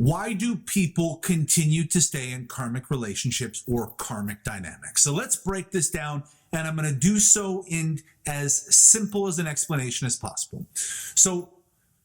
why do people continue to stay in karmic relationships or karmic dynamics? So let's break this down, and I'm going to do so in as simple as an explanation as possible. So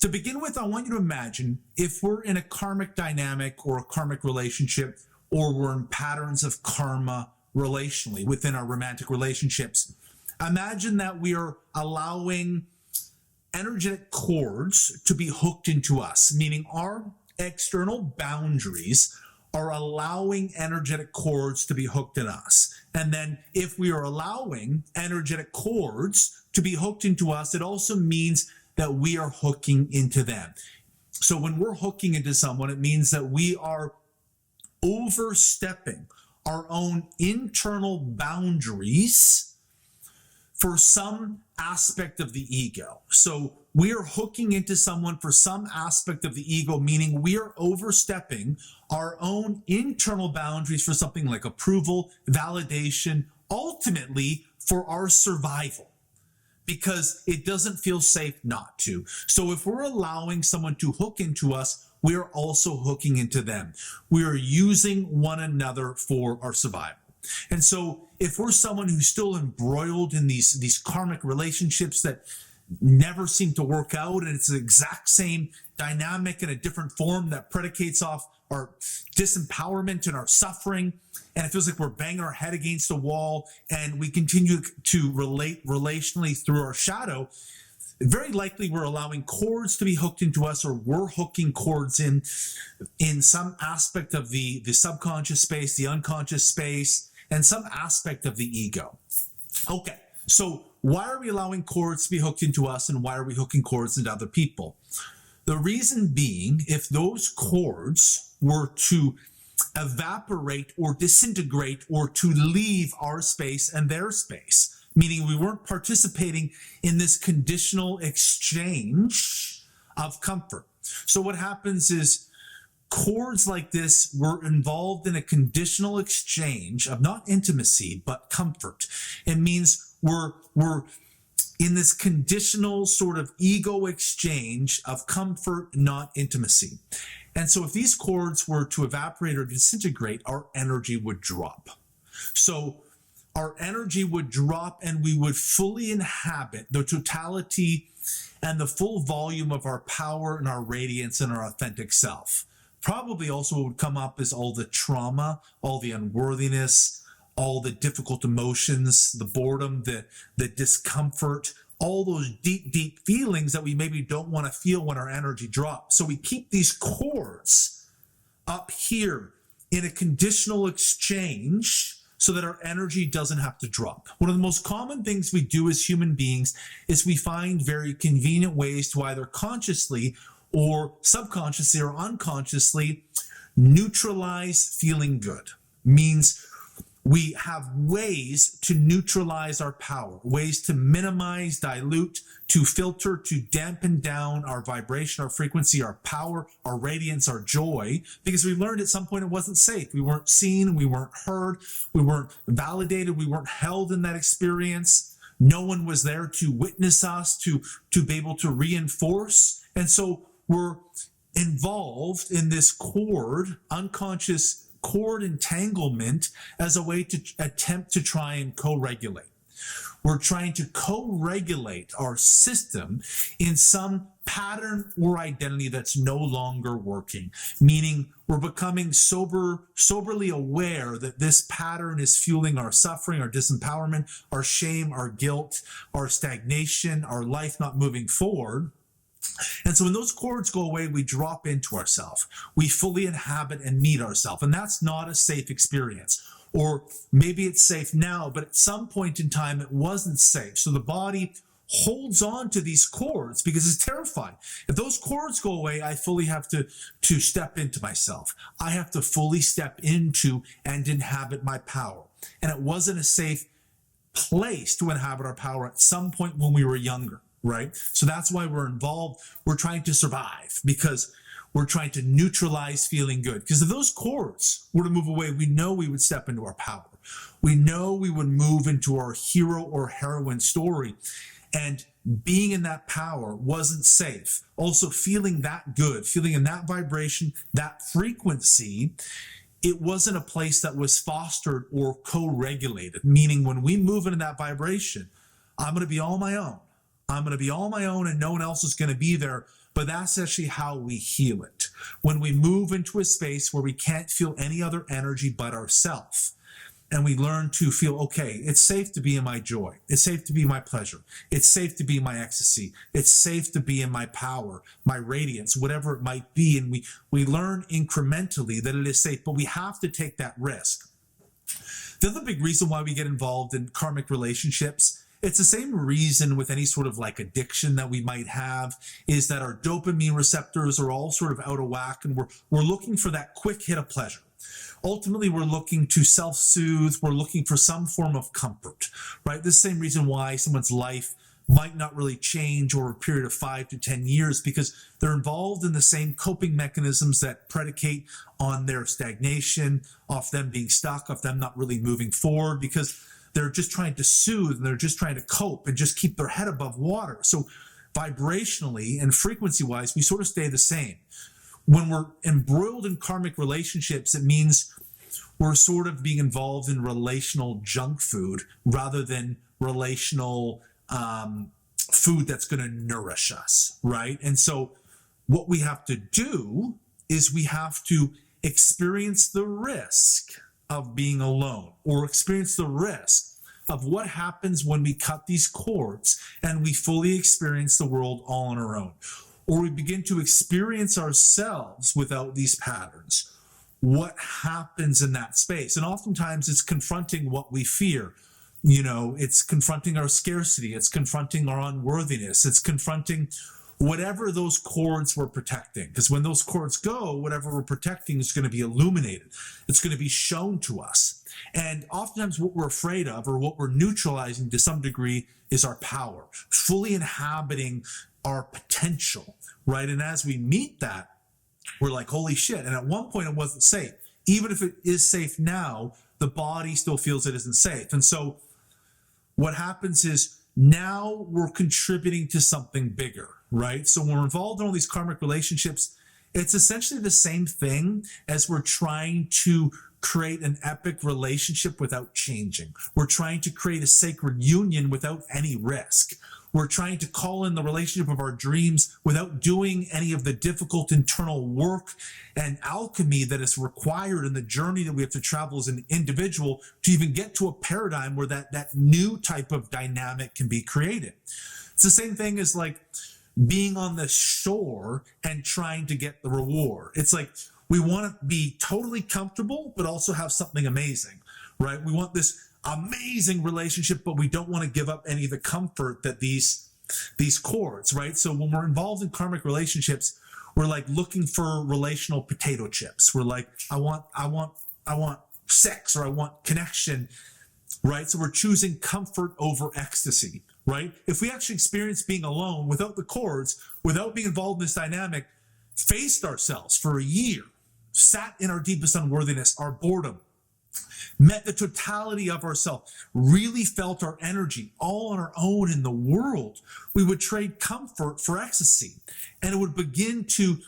to begin with, I want you to imagine if we're in a karmic dynamic or a karmic relationship, or we're in patterns of karma relationally within our romantic relationships. Imagine that we are allowing energetic cords to be hooked into us, meaning our external boundaries are allowing energetic cords to be hooked in us. And then if we are allowing energetic cords to be hooked into us, it also means that we are hooking into them. So when we're hooking into someone, it means that we are overstepping our own internal boundaries for some aspect of the ego. So we are hooking into someone for some aspect of the ego, meaning we are overstepping our own internal boundaries for something like approval, validation, ultimately for our survival, because it doesn't feel safe not to. So if we're allowing someone to hook into us, we are also hooking into them. We are using one another for our survival. And so if we're someone who's still embroiled in these karmic relationships that never seem to work out, and it's the exact same dynamic in a different form that predicates off our disempowerment and our suffering, and it feels like we're banging our head against a wall, and we continue to relate relationally through our shadow, very likely we're allowing cords to be hooked into us, or we're hooking cords in some aspect of the subconscious space, the unconscious space, and some aspect of the ego. Okay, so why are we allowing cords to be hooked into us, and why are we hooking cords into other people? The reason being, if those cords were to evaporate or disintegrate or to leave our space and their space, meaning we weren't participating in this conditional exchange of comfort. So what happens is cords like this were involved in a conditional exchange of not intimacy, but comfort. It means we're in this conditional sort of ego exchange of comfort, not intimacy. And so if these cords were to evaporate or disintegrate, our energy would drop. So our energy would drop, and we would fully inhabit the totality and the full volume of our power and our radiance and our authentic self. Probably also what would come up is all the trauma, all the unworthiness, all the difficult emotions, the boredom, the discomfort, all those deep, deep feelings that we maybe don't want to feel when our energy drops. So we keep these cords up here in a conditional exchange so that our energy doesn't have to drop. One of the most common things we do as human beings is we find very convenient ways to either consciously or subconsciously or unconsciously neutralize feeling good. Means we have ways to neutralize our power, ways to minimize, dilute, to filter, to dampen down our vibration, our frequency, our power, our radiance, our joy, because we learned at some point it wasn't safe. We weren't seen, we weren't heard, we weren't validated, we weren't held in that experience. No one was there to witness us, to be able to reinforce. And so we're involved in this unconscious cord entanglement as a way to attempt to try and co-regulate. We're trying to co-regulate our system in some pattern or identity that's no longer working, meaning we're becoming soberly aware that this pattern is fueling our suffering, our disempowerment, our shame, our guilt, our stagnation, our life not moving forward. And so when those cords go away, we drop into ourselves. We fully inhabit and meet ourselves. And that's not a safe experience. Or maybe it's safe now, but at some point in time, it wasn't safe. So the body holds on to these cords because it's terrified. If those cords go away, I fully have to step into myself. I have to fully step into and inhabit my power. And it wasn't a safe place to inhabit our power at some point when we were younger. Right? So that's why we're involved. We're trying to survive because we're trying to neutralize feeling good. Because if those cords were to move away, we know we would step into our power. We know we would move into our hero or heroine story. and being in that power wasn't safe. Also feeling that good, feeling in that vibration, that frequency, it wasn't a place that was fostered or co-regulated. Meaning when we move into that vibration, I'm going to be all my own. I'm going to be all my own and no one else is going to be there. But that's actually how we heal it. When we move into a space where we can't feel any other energy but ourselves. And we learn to feel, okay, it's safe to be in my joy. It's safe to be my pleasure. It's safe to be in my ecstasy. It's safe to be in my power, my radiance, whatever it might be. And we learn incrementally that it is safe, but we have to take that risk. The other big reason why we get involved in karmic relationships, it's the same reason with any sort of like addiction that we might have, is that our dopamine receptors are all sort of out of whack and we're looking for that quick hit of pleasure. Ultimately, we're looking to self-soothe. We're looking for some form of comfort, right? The same reason why someone's life might not really change over a period of 5 to 10 years, because they're involved in the same coping mechanisms that predicate on their stagnation, off them being stuck, off them not really moving forward, because they're just trying to soothe and they're just trying to cope and just keep their head above water. So vibrationally and frequency-wise, we sort of stay the same. When we're embroiled in karmic relationships, it means we're sort of being involved in relational junk food rather than relational food that's going to nourish us, right? And so what we have to do is we have to experience the risk of being alone, or experience the risk of what happens when we cut these cords and we fully experience the world all on our own. Or we begin to experience ourselves without these patterns. What happens in that space? And oftentimes it's confronting what we fear. You know, it's confronting our scarcity. It's confronting our unworthiness. It's confronting whatever those cords we're protecting. Because when those cords go, whatever we're protecting is going to be illuminated. It's going to be shown to us. And oftentimes what we're afraid of, or what we're neutralizing to some degree, is our power, fully inhabiting our potential, right? And as we meet that, we're like, holy shit. And at one point it wasn't safe. Even if it is safe now, the body still feels it isn't safe. And so what happens is now we're contributing to something bigger, right? So when we're involved in all these karmic relationships, it's essentially the same thing as we're trying to create an epic relationship without changing. We're trying to create a sacred union without any risk. We're trying to call in the relationship of our dreams without doing any of the difficult internal work and alchemy that is required in the journey that we have to travel as an individual to even get to a paradigm where that new type of dynamic can be created. It's the same thing as like being on the shore and trying to get the reward. It's like we want to be totally comfortable, but also have something amazing, right? We want this amazing relationship, but we don't want to give up any of the comfort that these cords, right? So when we're involved in karmic relationships, we're like looking for relational potato chips. We're like, I want sex, or I want connection, right? So we're choosing comfort over ecstasy, right? If we actually experience being alone without the cords, without being involved in this dynamic, faced ourselves for a year, sat in our deepest unworthiness, our boredom, met the totality of ourselves, really felt our energy all on our own in the world, we would trade comfort for ecstasy. And it would begin to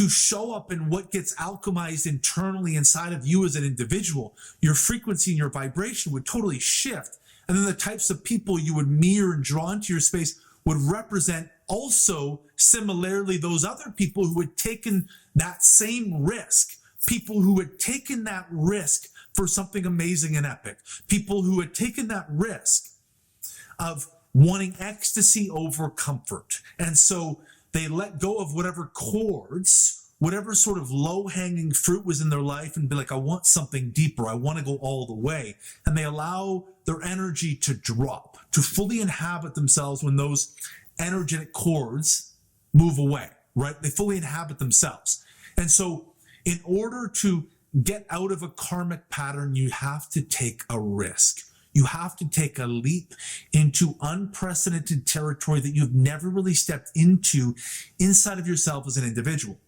show up in what gets alchemized internally inside of you as an individual. Your frequency and your vibration would totally shift. And then the types of people you would mirror and draw into your space would represent also similarly those other people who had taken that same risk, people who had taken that risk for something amazing and epic, people who had taken that risk of wanting ecstasy over comfort. And so they let go of whatever cords, whatever sort of low-hanging fruit was in their life, and be like, I want something deeper. I want to go all the way. And they allow their energy to drop, to fully inhabit themselves when those energetic cords move away, right? They fully inhabit themselves. And so in order to get out of a karmic pattern, you have to take a risk. You have to take a leap into unprecedented territory that you've never really stepped into inside of yourself as an individual.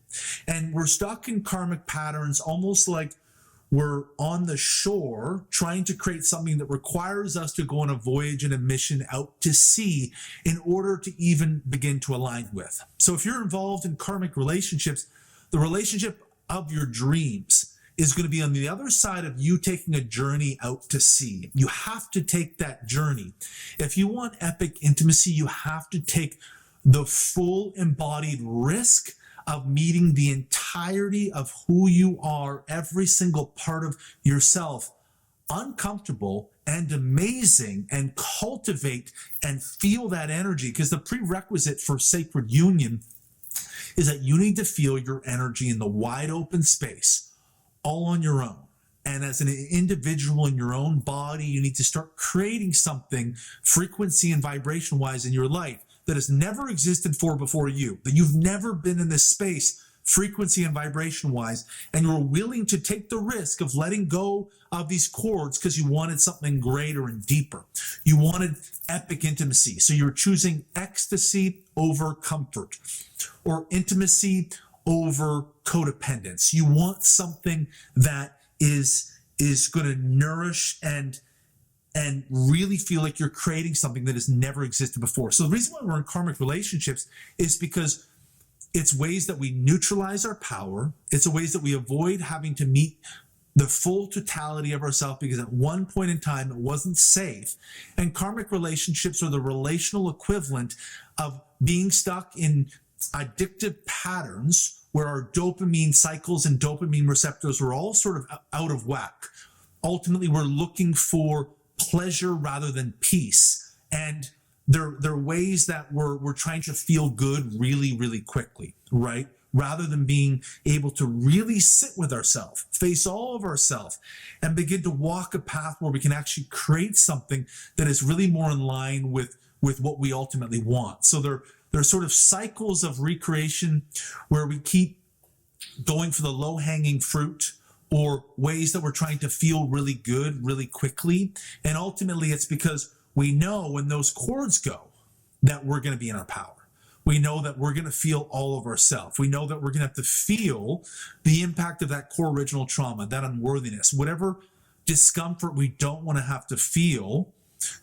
And we're stuck in karmic patterns almost like we're on the shore trying to create something that requires us to go on a voyage and a mission out to sea in order to even begin to align with. So if you're involved in karmic relationships, the relationship of your dreams is going to be on the other side of you taking a journey out to sea. You have to take that journey. If you want epic intimacy, you have to take the full embodied risk of meeting the entirety of who you are, every single part of yourself, uncomfortable and amazing, and cultivate and feel that energy. Because the prerequisite for sacred union is that you need to feel your energy in the wide open space, all on your own. And as an individual in your own body, you need to start creating something frequency and vibration wise in your life that has never existed before you, that you've never been in this space frequency and vibration wise, and you're willing to take the risk of letting go of these cords because you wanted something greater and deeper. You wanted epic intimacy. So you're choosing ecstasy over comfort, or intimacy over codependence. You want something that is going to nourish and really feel like you're creating something that has never existed before. So the reason why we're in karmic relationships is because it's ways that we neutralize our power. It's ways that we avoid having to meet the full totality of ourselves because at one point in time it wasn't safe. And karmic relationships are the relational equivalent of being stuck in addictive patterns where our dopamine cycles and dopamine receptors are all sort of out of whack. Ultimately, we're looking for pleasure rather than peace. And there are ways that we're trying to feel good really, really quickly, right? Rather than being able to really sit with ourselves, face all of ourselves, and begin to walk a path where we can actually create something that is really more in line with what we ultimately want. So there are sort of cycles of recreation where we keep going for the low-hanging fruit, or ways that we're trying to feel really good really quickly. And ultimately, it's because we know when those cords go that we're going to be in our power. We know that we're going to feel all of ourselves. We know that we're going to have to feel the impact of that core original trauma, that unworthiness, whatever discomfort we don't want to have to feel.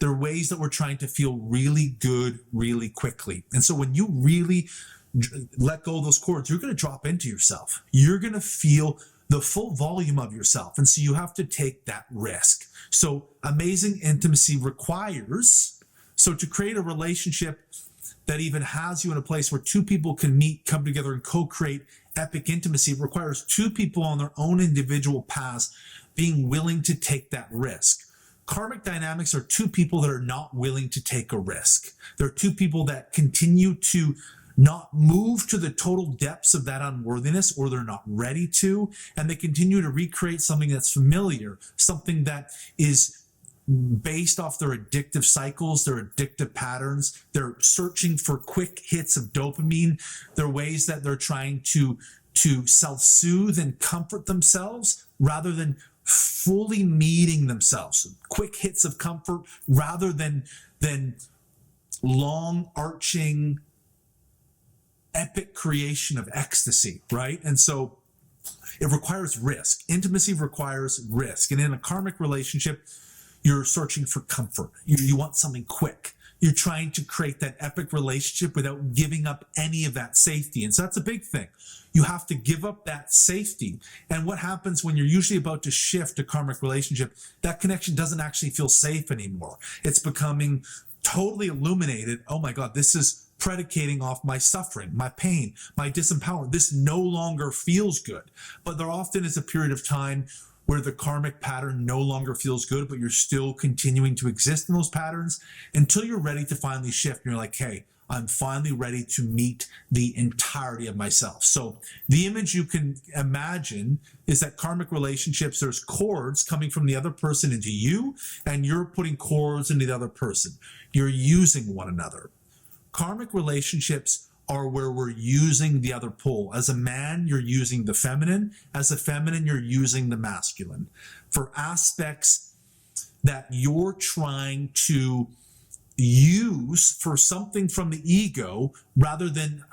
There are ways that we're trying to feel really good really quickly. And so when you really let go of those cords, you're going to drop into yourself. You're going to feel the full volume of yourself. And so you have to take that risk. So amazing intimacy requires, so to create a relationship that even has you in a place where two people can meet, come together, and co-create epic intimacy, it requires two people on their own individual paths being willing to take that risk. Karmic dynamics are two people that are not willing to take a risk. They're two people that continue to not move to the total depths of that unworthiness, or they're not ready to, and they continue to recreate something that's familiar, something that is based off their addictive cycles, their addictive patterns. They're searching for quick hits of dopamine. They're ways that they're trying to self-soothe and comfort themselves rather than fully meeting themselves. Quick hits of comfort rather than long arching epic creation of ecstasy, right? And so it requires risk. Intimacy requires risk. And in a karmic relationship, you're searching for comfort. You want something quick. You're trying to create that epic relationship without giving up any of that safety. And so that's a big thing. You have to give up that safety. And what happens when you're usually about to shift a karmic relationship, that connection doesn't actually feel safe anymore. It's becoming totally illuminated. Oh my God, this is predicating off my suffering, my pain, my disempowerment. This no longer feels good. But there often is a period of time where the karmic pattern no longer feels good, but you're still continuing to exist in those patterns until you're ready to finally shift. And you're like, hey, I'm finally ready to meet the entirety of myself. So the image you can imagine is that karmic relationships, there's cords coming from the other person into you, and you're putting cords into the other person. You're using one another. Karmic relationships are where we're using the other pole. As a man, you're using the feminine. As a feminine, you're using the masculine for aspects that you're trying to use for something from the ego rather than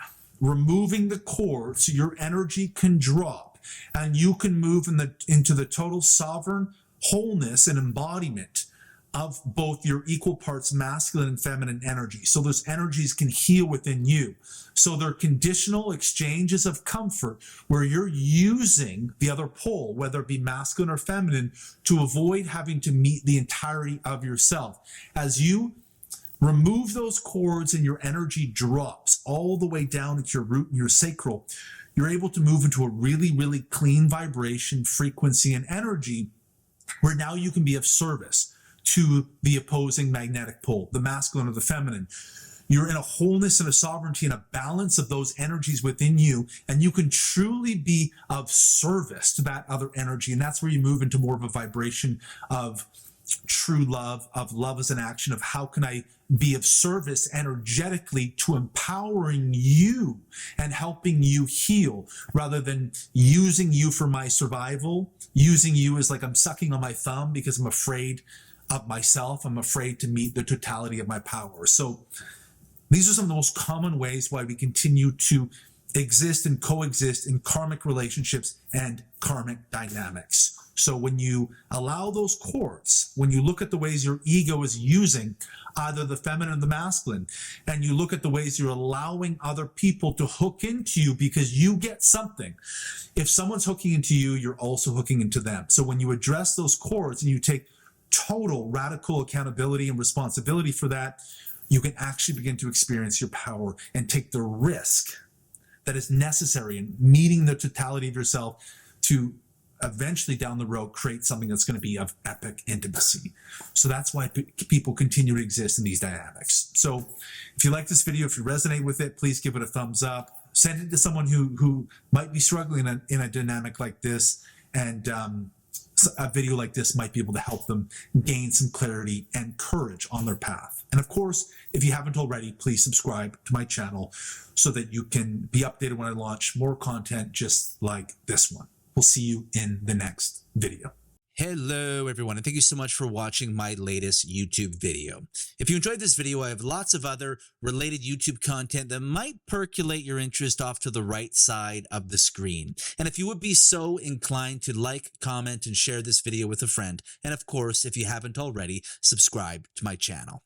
removing the cord so your energy can drop and you can move into the total sovereign wholeness and embodiment of both your equal parts masculine and feminine energy. So those energies can heal within you. So they're conditional exchanges of comfort where you're using the other pole, whether it be masculine or feminine, to avoid having to meet the entirety of yourself. As you remove those cords and your energy drops all the way down into your root and your sacral, you're able to move into a really, really clean vibration, frequency, and energy where now you can be of service to the opposing magnetic pole, the masculine or the feminine. You're in a wholeness and a sovereignty and a balance of those energies within you, and you can truly be of service to that other energy. And that's where you move into more of a vibration of true love, of love as an action, of how can I be of service energetically to empowering you and helping you heal, rather than using you for my survival, using you as like I'm sucking on my thumb because I'm afraid of myself. I'm afraid to meet the totality of my power. So these are some of the most common ways why we continue to exist and coexist in karmic relationships and karmic dynamics. So when you allow those cords, when you look at the ways your ego is using either the feminine or the masculine, and you look at the ways you're allowing other people to hook into you because you get something. If someone's hooking into you, you're also hooking into them. So when you address those cords and you take total radical accountability and responsibility for that, you can actually begin to experience your power and take the risk that is necessary in meeting the totality of yourself to eventually down the road create something that's going to be of epic intimacy. So that's why people continue to exist in these dynamics. So if you like this video, if you resonate with it, please give it a thumbs up. Send it to someone who might be struggling in a dynamic like this, and a video like this might be able to help them gain some clarity and courage on their path. And of course, if you haven't already, please subscribe to my channel so that you can be updated when I launch more content just like this one. We'll see you in the next video. Hello everyone, and thank you so much for watching my latest YouTube video. If you enjoyed this video, I have lots of other related YouTube content that might percolate your interest off to the right side of the screen. And if you would be so inclined to like, comment, and share this video with a friend, and of course, if you haven't already, subscribe to my channel.